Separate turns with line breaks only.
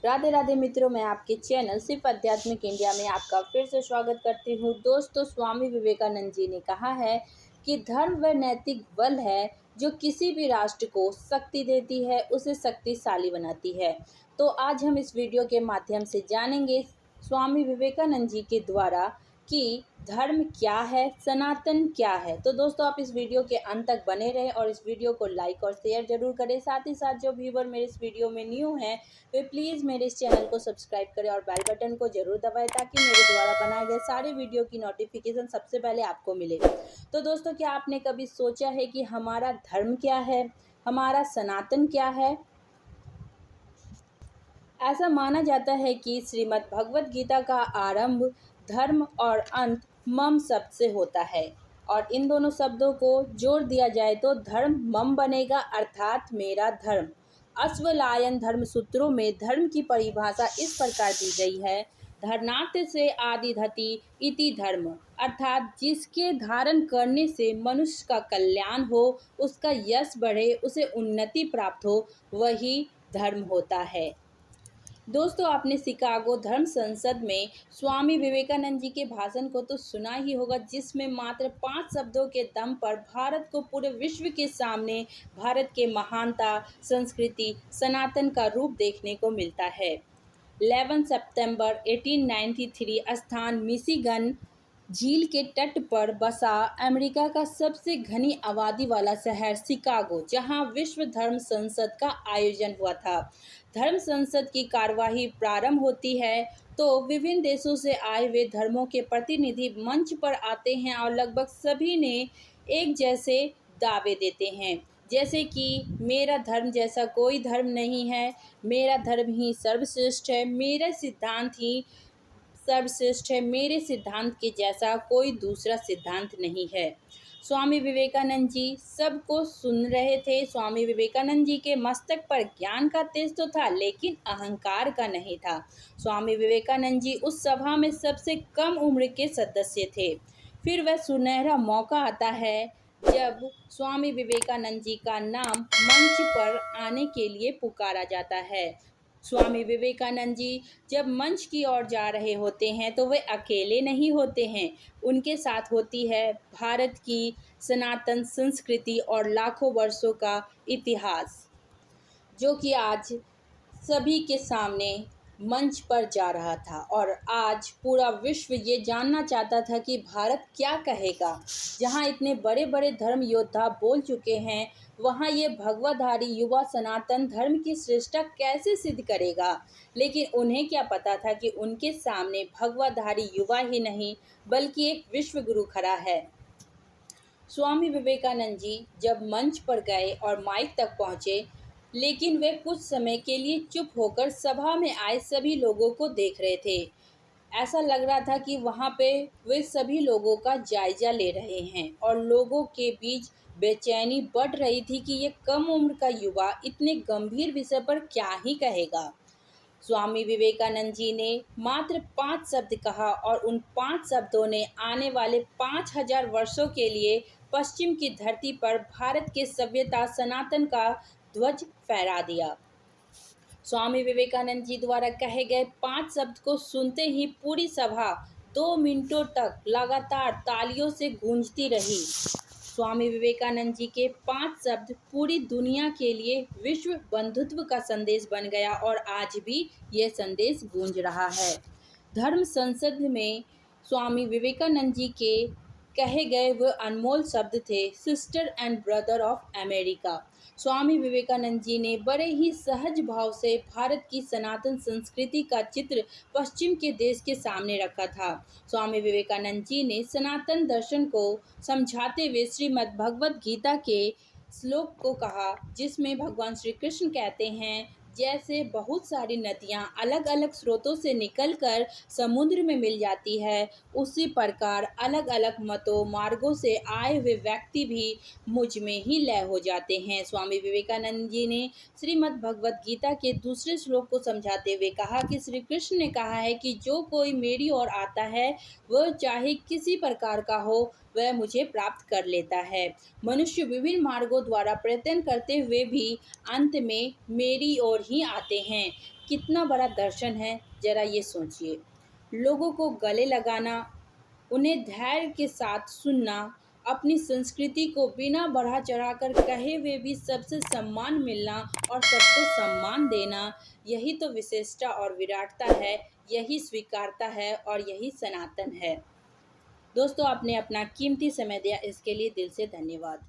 राधे राधे मित्रों, मैं आपके चैनल सिर्फ आध्यात्मिक इंडिया में आपका फिर से स्वागत करती हूँ। दोस्तों, स्वामी विवेकानंद जी ने कहा है कि धर्म वह नैतिक बल है जो किसी भी राष्ट्र को शक्ति देती है, उसे शक्तिशाली बनाती है। तो आज हम इस वीडियो के माध्यम से जानेंगे स्वामी विवेकानंद जी के द्वारा कि धर्म क्या है, सनातन क्या है। तो दोस्तों, आप इस वीडियो के अंत तक बने रहें और इस वीडियो को लाइक और शेयर जरूर करें। साथ ही साथ जो व्यूवर मेरे इस वीडियो में न्यू हैं वे प्लीज़ मेरे इस चैनल को सब्सक्राइब करें और बेल बटन को जरूर दबाएं ताकि मेरे द्वारा बनाए गए सारे वीडियो की नोटिफिकेशन सबसे पहले आपको मिले। तो दोस्तों, क्या आपने कभी सोचा है कि हमारा धर्म क्या है, हमारा सनातन क्या है? ऐसा माना जाता है कि श्रीमद् भगवत गीता का आरंभ धर्म और अंत मम शब्द से होता है और इन दोनों शब्दों को जोड़ दिया जाए तो धर्म मम बनेगा, अर्थात मेरा धर्म। अश्वलायन धर्म सूत्रों में धर्म की परिभाषा इस प्रकार दी गई है: धर्नार्थ से आदिधति इति धर्म, अर्थात जिसके धारण करने से मनुष्य का कल्याण हो, उसका यश बढ़े, उसे उन्नति प्राप्त हो, वही धर्म होता है। दोस्तों, आपने शिकागो धर्म संसद में स्वामी विवेकानंद जी के भाषण को तो सुना ही होगा, जिसमें मात्र 5 शब्दों के दम पर भारत को पूरे विश्व के सामने भारत के महानता, संस्कृति, सनातन का रूप देखने को मिलता है। 11 सितंबर 1893 स्थान मिशिगन झील के तट पर बसा अमेरिका का सबसे घनी आबादी वाला शहर शिकागो, जहां विश्व धर्म संसद का आयोजन हुआ था। धर्म संसद की कार्यवाही प्रारंभ होती है तो विभिन्न देशों से आए हुए धर्मों के प्रतिनिधि मंच पर आते हैं और लगभग सभी ने एक जैसे दावे देते हैं, जैसे कि मेरा धर्म जैसा कोई धर्म नहीं है, मेरा धर्म ही सर्वश्रेष्ठ है, मेरा सिद्धांत ही सर्वश्रेष्ठ है, मेरे सिद्धांत के जैसा कोई दूसरा सिद्धांत नहीं है। स्वामी विवेकानंद जी सबको सुन रहे थे। स्वामी विवेकानंद जी के मस्तक पर ज्ञान का तेज तो था, लेकिन अहंकार का नहीं था। स्वामी विवेकानंद जी उस सभा में सबसे कम उम्र के सदस्य थे। फिर वह सुनहरा मौका आता है जब स्वामी विवेकानंद जी का नाम मंच पर आने के लिए पुकारा जाता है। स्वामी विवेकानंद जी जब मंच की ओर जा रहे होते हैं तो वे अकेले नहीं होते हैं, उनके साथ होती है भारत की सनातन संस्कृति और लाखों वर्षों का इतिहास, जो कि आज सभी के सामने मंच पर जा रहा था। और आज पूरा विश्व ये जानना चाहता था कि भारत क्या कहेगा। जहां इतने बड़े बड़े धर्म योद्धा बोल चुके हैं, वहां ये भगवाधारी युवा सनातन धर्म की श्रेष्ठता कैसे सिद्ध करेगा। लेकिन उन्हें क्या पता था कि उनके सामने भगवाधारी युवा ही नहीं बल्कि एक विश्व गुरु खड़ा है। स्वामी विवेकानंद जी जब मंच पर गए और माइक तक पहुंचे, लेकिन वे कुछ समय के लिए चुप होकर सभा में आए सभी लोगों को देख रहे थे। ऐसा लग रहा था कि वहाँ पे वे सभी लोगों का जायजा ले रहे हैं और लोगों के बीच बेचैनी बढ़ रही थी कि ये कम उम्र का युवा इतने गंभीर विषय पर क्या ही कहेगा। स्वामी विवेकानंद जी ने मात्र 5 शब्द कहा और उन 5 शब्दों ने आने वाले 5000 वर्षों के लिए पश्चिम की धरती पर भारत के सभ्यता सनातन का ध्वज फहरा दिया। स्वामी विवेकानंद जी द्वारा कहे गए 5 शब्द को सुनते ही पूरी सभा 2 मिनटों तक लगातार तालियों से गूंजती रही। स्वामी विवेकानंद जी के 5 शब्द पूरी दुनिया के लिए विश्व बंधुत्व का संदेश बन गया और आज भी यह संदेश गूंज रहा है। धर्म संसद में स्वामी विवेकानंद जी के कहे गए वह अनमोल शब्द थे, sister and brother of America. Swami Vivekananda ji ने बड़े ही सहज भाव से भारत की सनातन संस्कृति का चित्र पश्चिम के देश के सामने रखा था। स्वामी विवेकानंद जी ने सनातन दर्शन को समझाते हुए श्रीमद् भगवत गीता के श्लोक को कहा, जिसमें भगवान श्री कृष्ण कहते हैं, जैसे बहुत सारी नदियाँ अलग अलग स्रोतों से निकलकर समुद्र में मिल जाती है, उसी प्रकार अलग अलग मतों मार्गों से आए हुए व्यक्ति भी मुझ में ही लय हो जाते हैं। स्वामी विवेकानंद जी ने श्रीमद् भगवत गीता के दूसरे श्लोक को समझाते हुए कहा कि श्री कृष्ण ने कहा है कि जो कोई मेरी ओर आता है वह चाहे किसी प्रकार का हो, वह मुझे प्राप्त कर लेता है। मनुष्य विभिन्न मार्गों द्वारा प्रयत्न करते हुए भी अंत में मेरी ओर ही आते हैं। कितना बड़ा दर्शन है, जरा ये सोचिए। लोगों को गले लगाना, उन्हें धैर्य के साथ सुनना, अपनी संस्कृति को बिना बढ़ा चढ़ाकर कहे हुए भी सबसे सम्मान मिलना और सबको सम्मान देना, यही तो विशेषता और विराटता है, यही स्वीकारता है और यही सनातन है। दोस्तों, आपने अपना कीमती समय दिया, इसके लिए दिल से धन्यवाद।